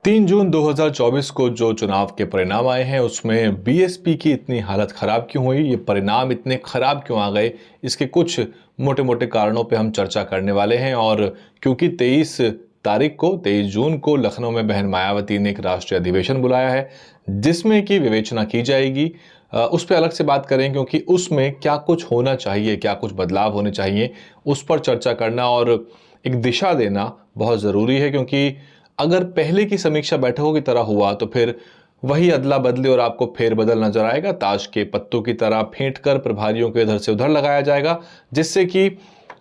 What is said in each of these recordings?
3 जून 2024 को जो चुनाव के परिणाम आए हैं उसमें बीएसपी की इतनी हालत खराब क्यों हुई, ये परिणाम इतने खराब क्यों आ गए, इसके कुछ मोटे मोटे कारणों पे हम चर्चा करने वाले हैं। और क्योंकि 23 जून को लखनऊ में बहन मायावती ने एक राष्ट्रीय अधिवेशन बुलाया है जिसमें कि विवेचना की जाएगी, उस पर अलग से बात करें क्योंकि उसमें क्या कुछ होना चाहिए, क्या कुछ बदलाव होने चाहिए, उस पर चर्चा करना और एक दिशा देना बहुत ज़रूरी है। क्योंकि अगर पहले की समीक्षा बैठकों की तरह हुआ तो फिर वही अदला बदली और आपको फेरबदल नजर आएगा, ताश के पत्तों की तरह फेंट कर प्रभारियों को इधर से उधर लगाया जाएगा, जिससे कि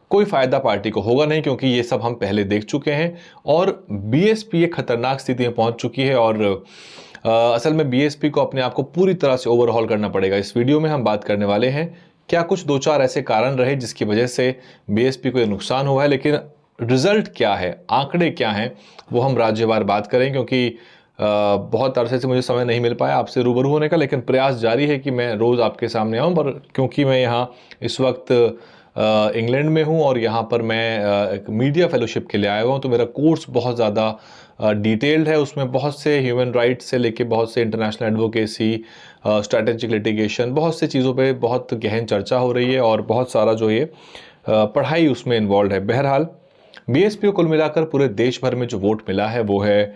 कोई फायदा पार्टी को होगा नहीं, क्योंकि ये सब हम पहले देख चुके हैं। और बीएसपी एक खतरनाक स्थिति में पहुंच चुकी है और असल में बीएसपी को अपने आप को पूरी तरह से ओवरहॉल करना पड़ेगा। इस वीडियो में हम बात करने वाले हैं क्या कुछ दो चार ऐसे कारण रहे जिसकी वजह से बीएसपी को ये नुकसान हुआ है, लेकिन रिजल्ट क्या है, आंकड़े क्या हैं, वो हम राज्यवार बात करें। क्योंकि बहुत अरसे से मुझे समय नहीं मिल पाया आपसे रूबरू होने का, लेकिन प्रयास जारी है कि मैं रोज़ आपके सामने आऊं। पर क्योंकि मैं यहाँ इस वक्त इंग्लैंड में हूँ और यहाँ पर मैं एक मीडिया फेलोशिप के लिए आया हुआ हूँ, तो मेरा कोर्स बहुत ज़्यादा डिटेल्ड है। उसमें बहुत से ह्यूमन राइट्स से लेके बहुत से इंटरनेशनल एडवोकेसी, स्ट्रैटेजिक लिटिगेशन, बहुत से चीज़ों पे बहुत गहन चर्चा हो रही है और बहुत सारा जो ये पढ़ाई उसमें इन्वॉल्व है। बहरहाल बीएसपी को कुल मिलाकर पूरे देश भर में जो वोट मिला है वो है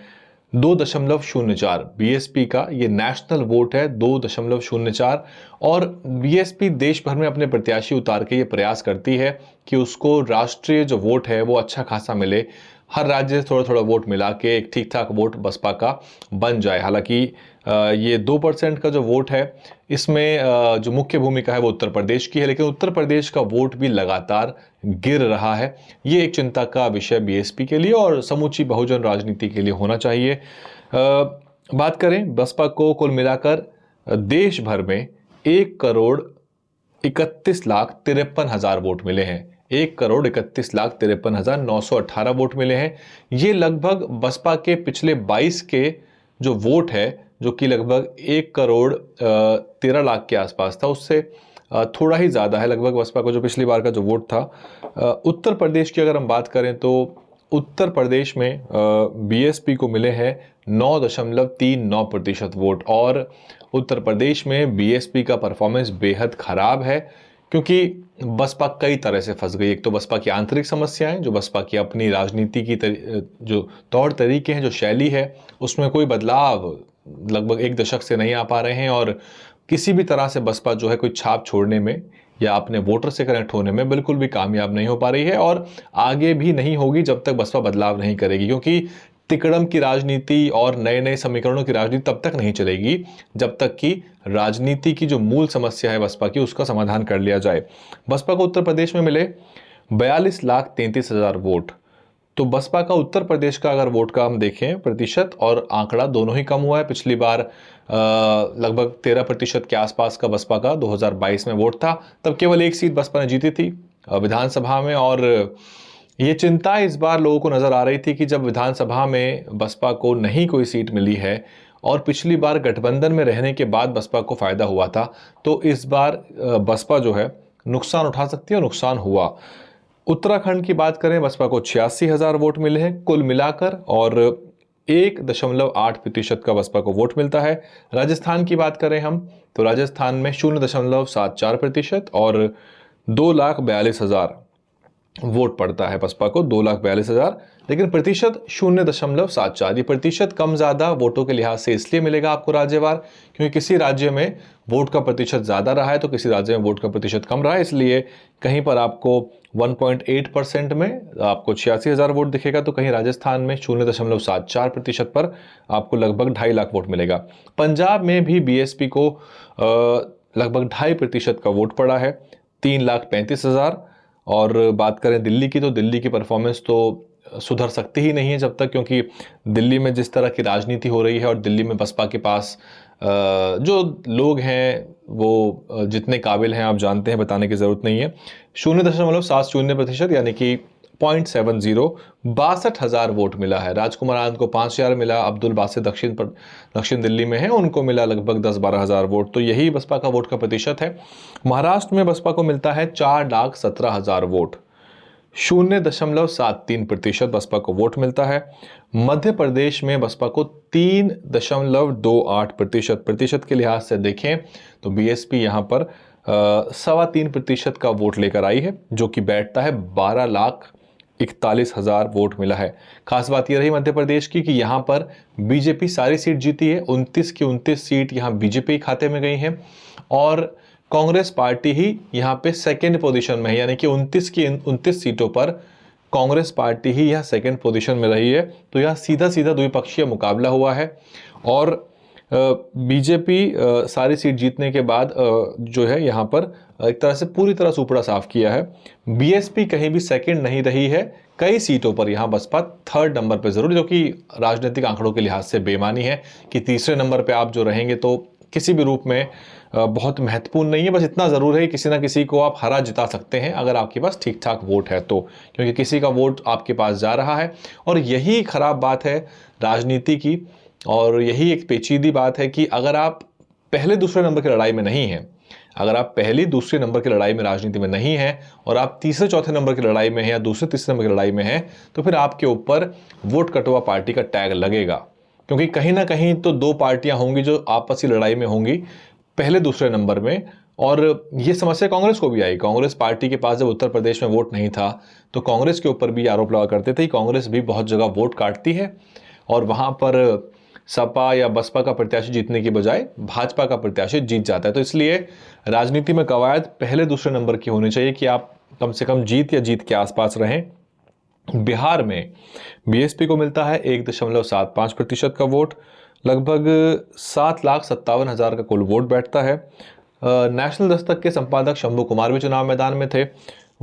2.04। बीएसपी का ये नेशनल वोट है 2.04। और बीएसपी देश भर में अपने प्रत्याशी उतार के ये प्रयास करती है कि उसको राष्ट्रीय जो वोट है वो अच्छा खासा मिले, हर राज्य से थोड़ा थोड़ा वोट मिला के एक ठीक ठाक वोट बसपा का बन जाए। हालांकि ये 2% का जो वोट है इसमें जो मुख्य भूमिका है वो उत्तर प्रदेश की है, लेकिन उत्तर प्रदेश का वोट भी लगातार गिर रहा है। ये एक चिंता का विषय बीएसपी के लिए और समूची बहुजन राजनीति के लिए होना चाहिए। बात करें बसपा को कुल मिलाकर देश भर में 1,31,53,53 वोट मिले हैं। 1,31,53,918 वोट मिले हैं। ये लगभग बसपा के पिछले 22 के जो वोट है, जो कि लगभग 1,13,00,000 के आसपास था, उससे थोड़ा ही ज़्यादा है लगभग बसपा को जो पिछली बार का जो वोट था। उत्तर प्रदेश की अगर हम बात करें तो उत्तर प्रदेश में बीएसपी को मिले हैं 9.39% वोट। और उत्तर प्रदेश में बीएसपी का परफॉर्मेंस बेहद खराब है क्योंकि बसपा कई तरह से फंस गई। एक तो बसपा की आंतरिक समस्याएं, जो बसपा की अपनी राजनीति की जो तौर तरीके हैं, जो शैली है, उसमें कोई बदलाव लगभग एक दशक से नहीं आ पा रहे हैं और किसी भी तरह से बसपा जो है कोई छाप छोड़ने में या अपने वोटर से कनेक्ट होने में बिल्कुल भी कामयाब नहीं हो पा रही है और आगे भी नहीं होगी जब तक बसपा बदलाव नहीं करेगी। क्योंकि तिकड़म की राजनीति और नए नए समीकरणों की राजनीति तब तक नहीं चलेगी जब तक कि राजनीति की जो मूल समस्या है बसपा की, उसका समाधान कर लिया जाए। बसपा को उत्तर प्रदेश में मिले 42,33,000 वोट। तो बसपा का उत्तर प्रदेश का अगर वोट का हम देखें प्रतिशत और आंकड़ा, दोनों ही कम हुआ है। पिछली बार लगभग 13% के आसपास का बसपा का 2022 में वोट था, तब केवल एक सीट बसपा ने जीती थी विधानसभा में। और ये चिंता इस बार लोगों को नजर आ रही थी कि जब विधानसभा में बसपा को नहीं कोई सीट मिली है और पिछली बार गठबंधन में रहने के बाद बसपा को फायदा हुआ था, तो इस बार बसपा जो है नुकसान उठा सकती है और नुकसान हुआ। उत्तराखंड की बात करें, बसपा को 86,000 वोट मिले हैं कुल मिलाकर और 1.8% का बसपा को वोट मिलता है। राजस्थान की बात करें हम तो राजस्थान में 0.74% और 2,42,000 वोट पड़ता है बसपा को, 2,42,000, लेकिन प्रतिशत 0.74। ये प्रतिशत कम ज्यादा वोटों के लिहाज से इसलिए मिलेगा आपको राज्यवार क्योंकि किसी राज्य में वोट का प्रतिशत ज्यादा रहा है तो किसी राज्य में वोट का प्रतिशत कम रहा है, इसलिए कहीं पर आपको 1.8% में आपको 86,000 वोट दिखेगा तो कहीं राजस्थान में 0.74% पर आपको लगभग 2.5 लाख वोट मिलेगा। पंजाब में भी बीएसपी को लगभग 2.5% का वोट पड़ा है, 3,35,000। और बात करें दिल्ली की तो दिल्ली की परफॉर्मेंस तो सुधर सकती ही नहीं है जब तक, क्योंकि दिल्ली में जिस तरह की राजनीति हो रही है और दिल्ली में बसपा के पास जो लोग हैं वो जितने काबिल हैं आप जानते हैं, बताने की ज़रूरत नहीं है। 0.70% यानी कि 0.70, 62,000 वोट मिला है। राजकुमार आनंद को 5,000 मिला, अब्दुल बासित दक्षिण दिल्ली में है, उनको मिला लगभग 10-12,000 वोट। तो यही बसपा का वोट का प्रतिशत है। महाराष्ट्र में बसपा को मिलता है 4,17,000 वोट। 0.73% बसपा को वोट मिलता है। मध्य प्रदेश में बसपा को 3.28% प्रतिशत के लिहाज से देखें तो बीएसपी यहां पर 3.25% का वोट लेकर आई है, जो कि बैठता है 12,41,000 वोट मिला है। खास बात यह रही मध्य प्रदेश की कि यहां पर बीजेपी सारी सीट जीती है, 29 की 29 सीट यहां बीजेपी खाते में गई हैं और कांग्रेस पार्टी ही यहां पे सेकंड पोजीशन में है, यानी कि 29 की 29 सीटों पर कांग्रेस पार्टी ही यह सेकंड पोजीशन में रही है। तो यह सीधा सीधा द्विपक्षीय मुकाबला हुआ है और बीजेपी सारी सीट जीतने के बाद जो है यहाँ पर एक तरह से पूरी तरह सुपड़ा साफ किया है। बीएसपी कहीं भी सेकंड नहीं रही है, कई सीटों पर यहाँ बसपा थर्ड नंबर पर जरूर, जो कि राजनीतिक आंकड़ों के लिहाज से बेमानी है कि तीसरे नंबर पर आप जो रहेंगे तो किसी भी रूप में बहुत महत्वपूर्ण नहीं है। बस इतना ज़रूर है कि किसी ना किसी को आप हरा जिता सकते हैं अगर आपके पास ठीक ठाक वोट है तो, क्योंकि किसी का वोट आपके पास जा रहा है। और यही खराब बात है राजनीति की और यही एक पेचीदी बात है कि अगर आप पहले दूसरे नंबर की लड़ाई में नहीं हैं, अगर आप पहली दूसरे नंबर की लड़ाई में राजनीति में नहीं हैं और आप तीसरे चौथे नंबर की लड़ाई में हैं या दूसरे तीसरे नंबर की लड़ाई में हैं, तो फिर आपके ऊपर वोट कटवा पार्टी का टैग लगेगा, क्योंकि कहीं ना कहीं तो दो पार्टियां होंगी जो आपसी लड़ाई में होंगी पहले दूसरे नंबर में। और ये समस्या कांग्रेस को भी आई। कांग्रेस पार्टी के पास जब उत्तर प्रदेश में वोट नहीं था तो कांग्रेस के ऊपर भी आरोप लगा करते थे, कांग्रेस भी बहुत जगह वोट काटती है और वहां पर सपा या बसपा का प्रत्याशी जीतने की बजाय भाजपा का प्रत्याशी जीत जाता है। तो इसलिए राजनीति में कवायद पहले दूसरे नंबर की होनी चाहिए कि आप कम से कम जीत या जीत के आसपास रहें। बिहार में बीएसपी को मिलता है 1.75% का वोट, लगभग 7,57,000 का कुल वोट बैठता है। नेशनल दस्तक के संपादक शंभू कुमार भी चुनाव मैदान में थे।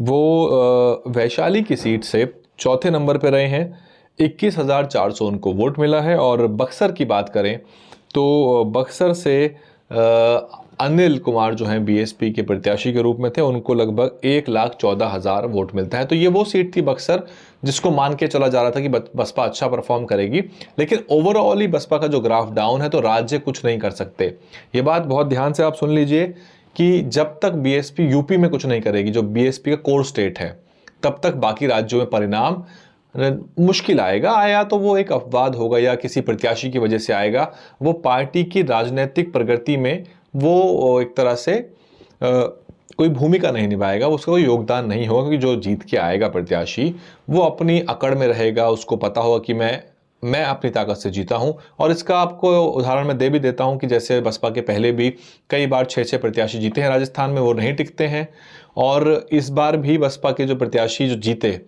वो वैशाली की सीट से चौथे नंबर पर रहे हैं, 21,400 उनको वोट मिला है। और बक्सर की बात करें तो बक्सर से अनिल कुमार जो हैं बीएसपी के प्रत्याशी के रूप में थे, उनको लगभग 1,14,000 वोट मिलता है। तो ये वो सीट थी बक्सर जिसको मान के चला जा रहा था कि बसपा अच्छा परफॉर्म करेगी, लेकिन ओवरऑल ही बसपा का जो ग्राफ डाउन है तो राज्य कुछ नहीं कर सकते। ये बात बहुत ध्यान से आप सुन लीजिए कि जब तक बीएसपी यूपी में कुछ नहीं करेगी, जो बीएसपी का कोर स्टेट है, तब तक बाकी राज्यों में परिणाम मुश्किल आएगा। आया तो वो एक अपवाद होगा या किसी प्रत्याशी की वजह से आएगा, वो पार्टी की राजनीतिक प्रगति में वो एक तरह से कोई भूमिका नहीं निभाएगा, उसका कोई योगदान नहीं होगा, क्योंकि जो जीत के आएगा प्रत्याशी वो अपनी अकड़ में रहेगा। उसको पता होगा कि मैं अपनी ताकत से जीता हूं। और इसका आपको उदाहरण मैं दे भी देता हूं कि जैसे बसपा के पहले भी कई बार 6-6 प्रत्याशी जीते हैं राजस्थान में, वो नहीं टिकते हैं। और इस बार भी बसपा के जो प्रत्याशी जो जीते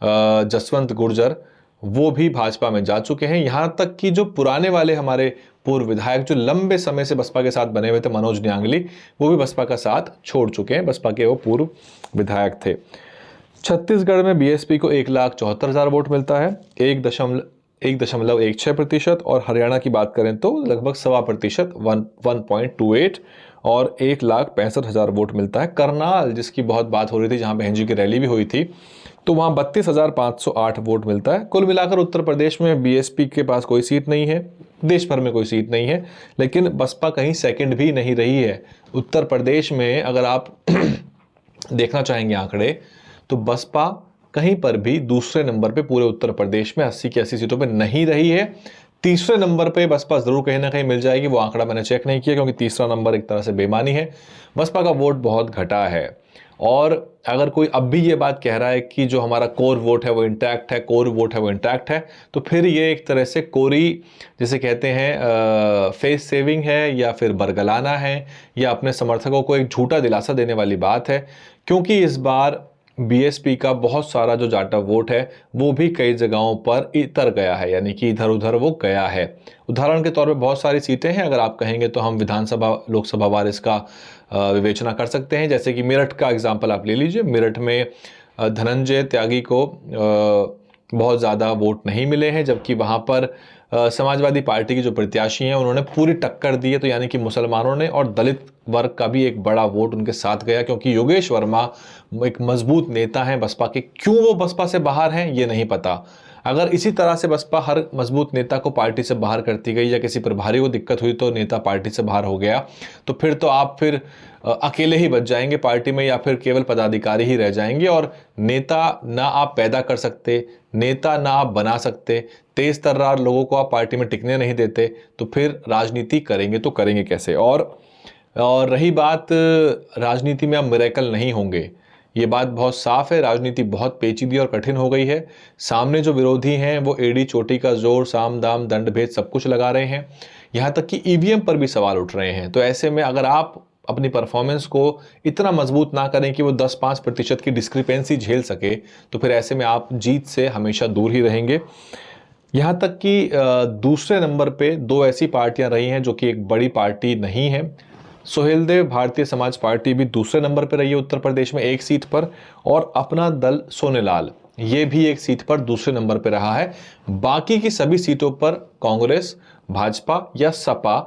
जसवंत गुर्जर, वो भी भाजपा में जा चुके हैं। यहां तक कि जो पुराने वाले हमारे पूर्व विधायक जो लंबे समय से बसपा के साथ बने हुए थे, मनोज न्यांगली, वो भी बसपा का साथ छोड़ चुके हैं। बसपा के वो पूर्व विधायक थे। छत्तीसगढ़ में बीएसपी को 1,74,000 वोट मिलता है, 1.16%। और हरियाणा की बात करें तो लगभग 1.25%, 1.28, और 1,65,000 वोट मिलता है। करनाल, जिसकी बहुत बात हो रही थी, जहां बहन जी की रैली भी हुई थी, तो वहां 32,508 वोट मिलता है। कुल मिलाकर उत्तर प्रदेश में बीएसपी के पास कोई सीट नहीं है, देश भर में कोई सीट नहीं है, लेकिन बसपा कहीं सेकंड भी नहीं रही है उत्तर प्रदेश में। अगर आप देखना चाहेंगे आंकड़े, तो बसपा कहीं पर भी दूसरे नंबर पे पूरे उत्तर प्रदेश में 80 की 80 सीटों पे नहीं रही है। तीसरे नंबर पे बसपा जरूर कहीं ना कहीं मिल जाएगी, वो आंकड़ा मैंने चेक नहीं किया, क्योंकि तीसरा नंबर एक तरह से बेमानी है। बसपा का वोट बहुत घटा है। और अगर कोई अब भी ये बात कह रहा है कि जो हमारा कोर वोट है वो इंटैक्ट है, कोर वोट है वो इंटैक्ट है, तो फिर ये एक तरह से कोरी, जिसे कहते हैं फेस सेविंग है, या फिर बरगलाना है, या अपने समर्थकों को एक झूठा दिलासा देने वाली बात है। क्योंकि इस बार बीएसपी का बहुत सारा जो जाटा वोट है वो भी कई जगहों पर इतर गया है, यानी कि इधर उधर वो गया है। उदाहरण के तौर पे बहुत सारी सीटें हैं, अगर आप कहेंगे तो हम विधानसभा लोकसभा वार इसका विवेचना कर सकते हैं। जैसे कि मेरठ का एग्जाम्पल आप ले लीजिए। मेरठ में धनंजय त्यागी को बहुत ज़्यादा वोट नहीं मिले हैं, जबकि वहाँ पर समाजवादी पार्टी की जो प्रत्याशी हैं उन्होंने पूरी टक्कर दी है। तो यानी कि मुसलमानों ने और दलित वर्ग का भी एक बड़ा वोट उनके साथ गया, क्योंकि योगेश वर्मा एक मजबूत नेता हैं बसपा के। क्यों वो बसपा से बाहर हैं ये नहीं पता। अगर इसी तरह से बसपा हर मजबूत नेता को पार्टी से बाहर करती गई या किसी प्रभारी को दिक्कत हुई तो नेता पार्टी से बाहर हो गया, तो फिर तो आप फिर अकेले ही बच जाएंगे पार्टी में, या फिर केवल पदाधिकारी ही रह जाएंगे और नेता ना आप पैदा कर सकते, नेता ना आप बना सकते, तेज तर्रार लोगों को आप पार्टी में टिकने नहीं देते, तो फिर राजनीति करेंगे तो करेंगे कैसे। और रही बात राजनीति में अब मिरेकल नहीं होंगे, ये बात बहुत साफ है। राजनीति बहुत पेचीदी और कठिन हो गई है। सामने जो विरोधी हैं वो एड़ी चोटी का जोर, साम दाम दंड भेद सब कुछ लगा रहे हैं, यहाँ तक कि ईवीएम पर भी सवाल उठ रहे हैं। तो ऐसे में अगर आप अपनी परफॉर्मेंस को इतना मजबूत ना करें कि वो 10-5% की डिस्क्रिपेंसी झेल सके, तो फिर ऐसे में आप जीत से हमेशा दूर ही रहेंगे। यहाँ तक कि दूसरे नंबर पे दो ऐसी पार्टियां रही हैं जो कि एक बड़ी पार्टी नहीं है। सोहेलदेव भारतीय समाज पार्टी भी दूसरे नंबर पर रही है उत्तर प्रदेश में 1 सीट पर, और अपना दल सोनेलाल ये भी 1 सीट पर दूसरे नंबर पर रहा है। बाकी की सभी सीटों पर कांग्रेस, भाजपा या सपा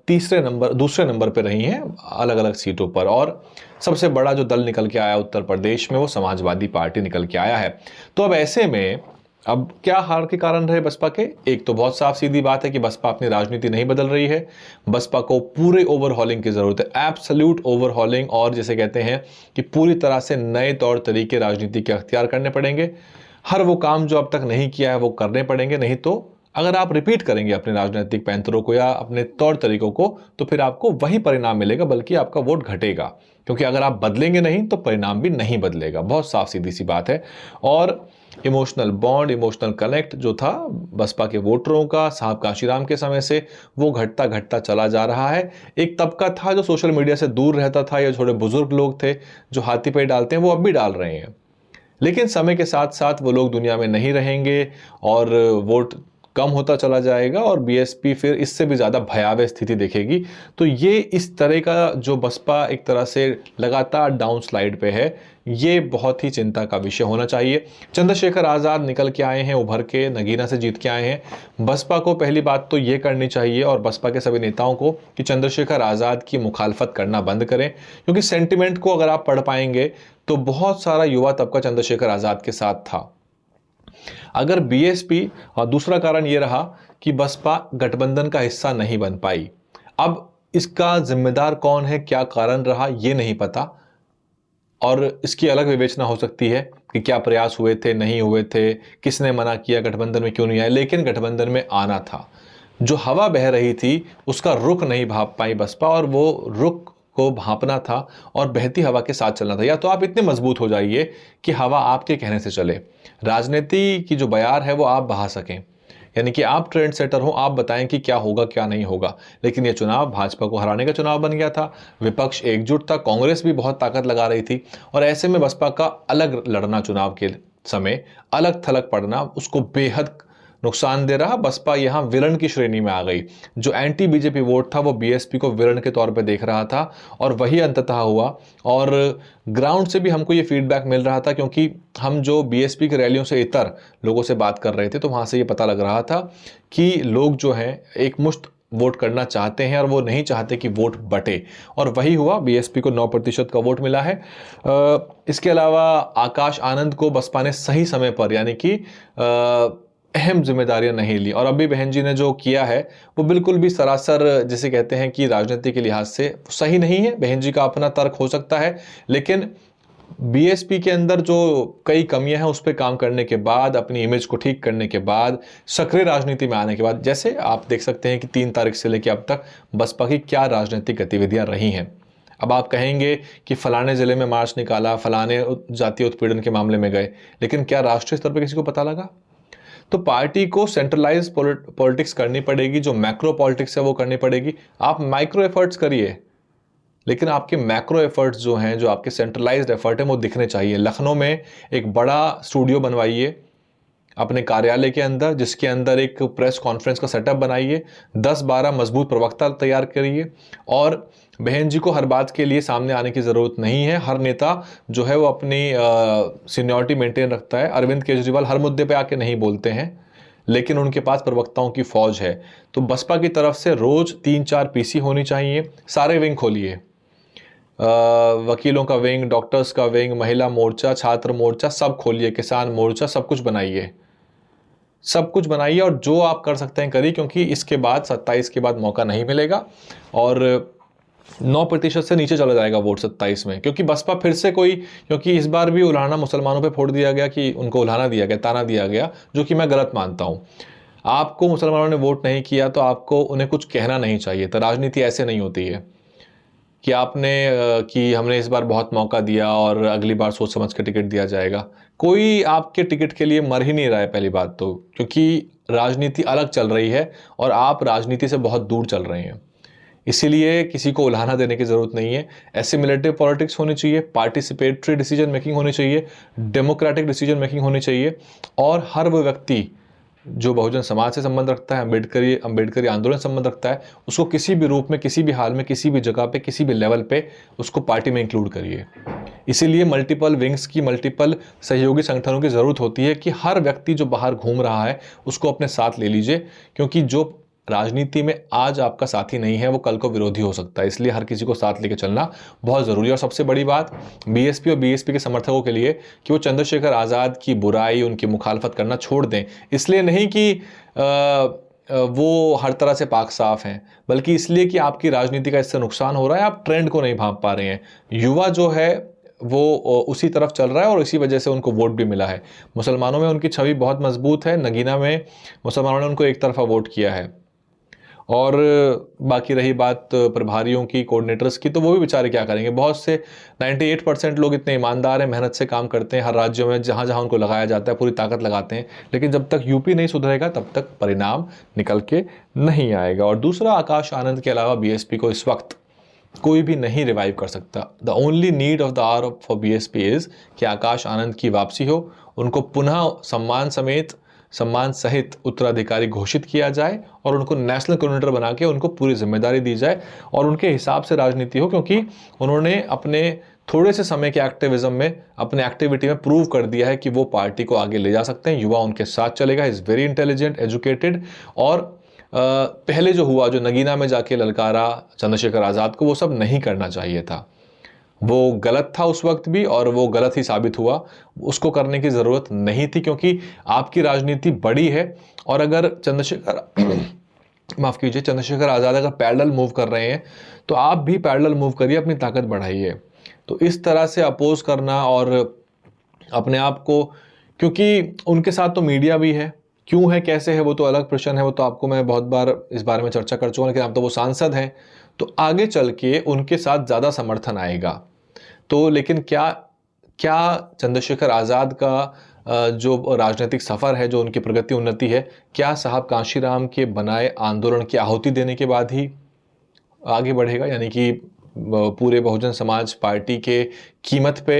दूसरे नंबर पर रही हैं अलग अलग सीटों पर। और सबसे बड़ा जो दल निकल के आया उत्तर प्रदेश में वो समाजवादी पार्टी निकल के आया है। तो अब ऐसे में अब क्या हार के कारण रहे बसपा के? एक तो बहुत साफ सीधी बात है कि बसपा अपनी राजनीति नहीं बदल रही है। बसपा को पूरे ओवरहॉलिंग की जरूरत है, एब्सोल्यूट ओवरहॉलिंग, और जिसे कहते हैं कि पूरी तरह से नए तौर तरीके राजनीति के अख्तियार करने पड़ेंगे। हर वो काम जो अब तक नहीं किया है वो करने पड़ेंगे, नहीं तो अगर आप रिपीट करेंगे अपने राजनीतिक पैंतरों को या अपने तौर तरीकों को, तो फिर आपको वही परिणाम मिलेगा, बल्कि आपका वोट घटेगा, क्योंकि अगर आप बदलेंगे नहीं तो परिणाम भी नहीं बदलेगा। बहुत साफ सीधी सी बात है। और इमोशनल बॉन्ड, इमोशनल कनेक्ट जो था बसपा के वोटरों का साहब काशीराम के समय से, वो घटता घटता चला जा रहा है। एक तबका था जो सोशल मीडिया से दूर रहता था, या थोड़े बुजुर्ग लोग थे जो हाथी पे डालते हैं, वो अब भी डाल रहे हैं, लेकिन समय के साथ साथ वो लोग दुनिया में नहीं रहेंगे और वोट कम होता चला जाएगा और बीएसपी फिर इससे भी ज़्यादा भयावह स्थिति देखेगी। तो ये इस तरह का जो बसपा एक तरह से लगातार डाउन स्लाइड पे है, ये बहुत ही चिंता का विषय होना चाहिए। चंद्रशेखर आज़ाद निकल के आए हैं, उभर के नगीना से जीत के आए हैं। बसपा को पहली बात तो ये करनी चाहिए और बसपा के सभी नेताओं को कि चंद्रशेखर आज़ाद की मुखालफत करना बंद करें, क्योंकि सेंटिमेंट को अगर आप पढ़ पाएंगे तो बहुत सारा युवा तबका चंद्रशेखर आज़ाद के साथ था। अगर बीएसपी, और दूसरा कारण यह रहा कि बसपा गठबंधन का हिस्सा नहीं बन पाई। अब इसका जिम्मेदार कौन है, क्या कारण रहा, यह नहीं पता, और इसकी अलग विवेचना हो सकती है कि क्या प्रयास हुए थे, नहीं हुए थे, किसने मना किया, गठबंधन में क्यों नहीं आए, लेकिन गठबंधन में आना था। जो हवा बह रही थी उसका रुख नहीं भांप पाई बसपा, और वो रुख को भांपना था और बहती हवा के साथ चलना था। या तो आप इतने मजबूत हो जाइए कि हवा आपके कहने से चले, राजनीति की जो बयार है वो आप बहा सकें, यानी कि आप ट्रेंड सेटर हो, आप बताएं कि क्या होगा क्या नहीं होगा। लेकिन ये चुनाव भाजपा को हराने का चुनाव बन गया था। विपक्ष एकजुट था, कांग्रेस भी बहुत ताकत लगा रही थी, और ऐसे में बसपा का अलग लड़ना चुनाव के समय, अलग थलग पड़ना उसको बेहद नुकसान दे रहा। बसपा यहां विलन की श्रेणी में आ गई। जो एंटी बीजेपी वोट था वो बीएसपी को विलन के तौर पे देख रहा था, और वही अंततः हुआ। और ग्राउंड से भी हमको ये फीडबैक मिल रहा था, क्योंकि हम जो बीएसपी की रैलियों से इतर लोगों से बात कर रहे थे तो वहां से ये पता लग रहा था कि लोग जो हैं एक मुश्त वोट करना चाहते हैं और वो नहीं चाहते कि वोट बटे, और वही हुआ। बीएसपी को 9% का वोट मिला है। इसके अलावा आकाश आनंद को बसपा ने सही समय पर, यानी कि अहम जिम्मेदारियां नहीं ली, और अभी बहन जी ने जो किया है वो बिल्कुल भी सरासर, जिसे कहते हैं कि राजनीति के लिहाज से सही नहीं है। बहन जी का अपना तर्क हो सकता है, लेकिन बीएसपी के अंदर जो कई कमियां हैं उस पर काम करने के बाद, अपनी इमेज को ठीक करने के बाद, सक्रिय राजनीति में आने के बाद, जैसे आप देख सकते हैं कि 3 तारीख से लेकर अब तक बसपा की क्या राजनीतिक गतिविधियां रही हैं। अब आप कहेंगे कि फलाने जिले में मार्च निकाला, फलाने जातीय उत्पीड़न के मामले में गए, लेकिन क्या राष्ट्रीय स्तर पर किसी को पता लगा? तो पार्टी को सेंट्रलाइज पॉलिटिक्स करनी पड़ेगी, जो मैक्रो पॉलिटिक्स है वो करनी पड़ेगी। आप माइक्रो एफर्ट्स करिए, लेकिन आपके मैक्रो एफर्ट्स जो हैं, जो आपके सेंट्रलाइज्ड एफर्ट हैं, वो दिखने चाहिए। लखनऊ में एक बड़ा स्टूडियो बनवाइए अपने कार्यालय के अंदर, जिसके अंदर एक प्रेस कॉन्फ्रेंस का सेटअप बनाइए, 10-12 मजबूत प्रवक्ता तैयार करिए, और बहन जी को हर बात के लिए सामने आने की ज़रूरत नहीं है। हर नेता जो है वो अपनी सीनियरिटी मेंटेन रखता है। अरविंद केजरीवाल हर मुद्दे पे आके नहीं बोलते हैं, लेकिन उनके पास प्रवक्ताओं की फौज है। तो बसपा की तरफ से रोज़ 3-4 पीसी होनी चाहिए। सारे विंग खोलिए, वकीलों का विंग, डॉक्टर्स का विंग, महिला मोर्चा, छात्र मोर्चा, सब खोलिए, किसान मोर्चा, सब कुछ बनाइए। सब कुछ बनाइए और जो आप कर सकते हैं करिए, क्योंकि इसके बाद 27 के बाद मौका नहीं मिलेगा और 9% से नीचे चला जाएगा वोट 27 में, क्योंकि बसपा फिर से क्योंकि इस बार भी उल्हाना मुसलमानों पे फोड़ दिया गया, कि उनको उल्हाना दिया गया, ताना दिया गया, जो कि मैं गलत मानता हूं। आपको मुसलमानों ने वोट नहीं किया तो आपको उन्हें कुछ कहना नहीं चाहिए। तो राजनीति ऐसे नहीं होती है कि कि हमने इस बार बहुत मौका दिया और अगली बार सोच समझ के टिकट दिया जाएगा। कोई आपके टिकट के लिए मर ही नहीं रहा है, पहली बात तो, क्योंकि राजनीति अलग चल रही है और आप राजनीति से बहुत दूर चल रहे हैं। इसीलिए किसी को उल्हाना देने की ज़रूरत नहीं है। एसिमिलेटिव पॉलिटिक्स होनी चाहिए, पार्टिसिपेटरी डिसीजन मेकिंग होनी चाहिए, डेमोक्रेटिक डिसीजन मेकिंग होनी चाहिए, और हर वो व्यक्ति जो बहुजन समाज से संबंध रखता है, अंबेडकरी आंदोलन से संबंध रखता है, उसको किसी भी रूप में, किसी भी हाल में, किसी भी जगह पे, किसी भी लेवल पे उसको पार्टी में इंक्लूड करिए। इसीलिए मल्टीपल विंग्स की, मल्टीपल सहयोगी संगठनों की ज़रूरत होती है कि हर व्यक्ति जो बाहर घूम रहा है उसको अपने साथ ले लीजिए, क्योंकि जो राजनीति में आज आपका साथी नहीं है वो कल को विरोधी हो सकता है। इसलिए हर किसी को साथ लेके चलना बहुत ज़रूरी है। और सबसे बड़ी बात बीएसपी और बीएसपी के समर्थकों के लिए कि वो चंद्रशेखर आज़ाद की बुराई, उनकी मुखालफत करना छोड़ दें। इसलिए नहीं कि वो हर तरह से पाक साफ हैं, बल्कि इसलिए कि आपकी राजनीति का इससे नुकसान हो रहा है, आप ट्रेंड को नहीं भांप पा रहे हैं। युवा जो है वो उसी तरफ चल रहा है और इसी वजह से उनको वोट भी मिला है। मुसलमानों में उनकी छवि बहुत मजबूत है। नगीना में मुसलमानों ने उनको एक तरफा वोट किया है। और बाकी रही बात प्रभारियों की, कोऑर्डिनेटर्स की, तो वो भी बेचारे क्या करेंगे। बहुत से 98% लोग इतने ईमानदार हैं, मेहनत से काम करते हैं, हर राज्यों में जहाँ जहाँ उनको लगाया जाता है पूरी ताकत लगाते हैं, लेकिन जब तक यूपी नहीं सुधरेगा तब तक परिणाम निकल के नहीं आएगा। और दूसरा, आकाश आनंद के अलावा बीएसपी को इस वक्त कोई भी नहीं रिवाइव कर सकता। The only need of the hour for BSP is कि आकाश आनंद की वापसी हो, उनको पुनः सम्मान सहित उत्तराधिकारी घोषित किया जाए और उनको नेशनल कोऑर्डिनेटर बना के उनको पूरी जिम्मेदारी दी जाए और उनके हिसाब से राजनीति हो, क्योंकि उन्होंने अपने थोड़े से समय के एक्टिविज्म में, अपने एक्टिविटी में प्रूव कर दिया है कि वो पार्टी को आगे ले जा सकते हैं। युवा उनके साथ चलेगा, इज़ वेरी इंटेलिजेंट, एजुकेटेड। और पहले जो हुआ, जो नगीना में जाके ललकारा चंद्रशेखर आज़ाद को, वो सब नहीं करना चाहिए था। वो गलत था उस वक्त भी और वो गलत ही साबित हुआ। उसको करने की ज़रूरत नहीं थी, क्योंकि आपकी राजनीति बड़ी है और अगर चंद्रशेखर आज़ाद अगर पैरेलल मूव कर रहे हैं तो आप भी पैरेलल मूव करिए, अपनी ताकत बढ़ाइए। तो इस तरह से अपोज करना और अपने आप को, क्योंकि उनके साथ तो मीडिया भी है, क्यों है, कैसे है, वो तो अलग प्रश्न है, वो तो आपको मैं बहुत बार इस बारे में चर्चा कर चुका हूँ, लेकिन अब तो वो सांसद हैं, तो आगे चल के उनके साथ ज़्यादा समर्थन आएगा। तो लेकिन क्या चंद्रशेखर आज़ाद का जो राजनीतिक सफ़र है, जो उनकी प्रगति उन्नति है, क्या साहब कांशीराम के बनाए आंदोलन की आहुति देने के बाद ही आगे बढ़ेगा, यानी कि पूरे बहुजन समाज पार्टी के कीमत पे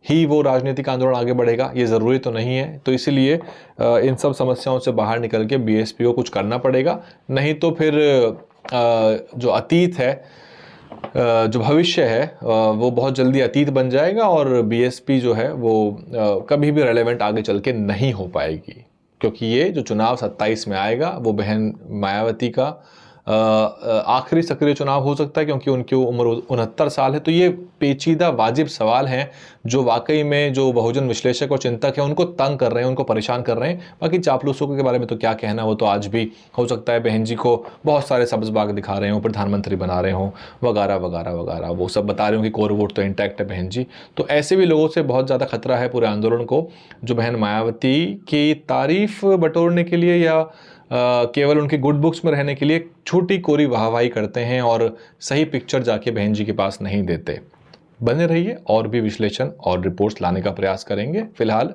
ही वो राजनीतिक आंदोलन आगे बढ़ेगा? ये ज़रूरी तो नहीं है। तो इसीलिए इन सब समस्याओं से बाहर निकल के बीएसपी को कुछ करना पड़ेगा, नहीं तो फिर जो अतीत है, जो भविष्य है, वो बहुत जल्दी अतीत बन जाएगा और बीएसपी जो है वो कभी भी रेलेवेंट आगे चल के नहीं हो पाएगी, क्योंकि ये जो चुनाव 27 में आएगा वो बहन मायावती का आखिरी सक्रिय चुनाव हो सकता है, क्योंकि उनकी उम्र 69 साल है। तो ये पेचीदा वाजिब सवाल हैं जो वाकई में जो बहुजन विश्लेषक और चिंतक हैं उनको तंग कर रहे हैं, उनको परेशान कर रहे हैं। बाकी चापलूसों के बारे में तो क्या कहना, वो तो आज भी हो सकता है बहन जी को बहुत सारे सब्ज बाग दिखा रहे हों, प्रधानमंत्री बना रहे हों, वगैरह वगैरह वगैरह, वो सब बता रहे हो कि कोर वोट तो इंटैक्ट है बहन जी। तो ऐसे भी लोगों से बहुत ज़्यादा खतरा है पूरे आंदोलन को, जो बहन मायावती की तारीफ बटोरने के लिए या केवल उनकी गुड बुक्स में रहने के लिए छोटी कोरी वाहवाही करते हैं और सही पिक्चर जाके बहन जी के पास नहीं देते। बने रहिए, और भी विश्लेषण और रिपोर्ट्स लाने का प्रयास करेंगे। फिलहाल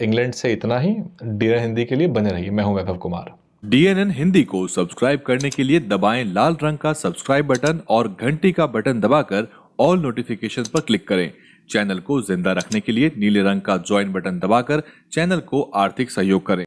इंग्लैंड से इतना ही। डीएनएन हिंदी के लिए बने रहिए। मैं हूं वैभव कुमार। डीएनएन हिंदी को सब्सक्राइब करने के लिए दबाएं लाल रंग का सब्सक्राइब बटन और घंटी का बटन दबाकर ऑल नोटिफिकेशन पर क्लिक करें। चैनल को जिंदा रखने के लिए नीले रंग का ज्वाइन बटन दबाकर चैनल को आर्थिक सहयोग करें।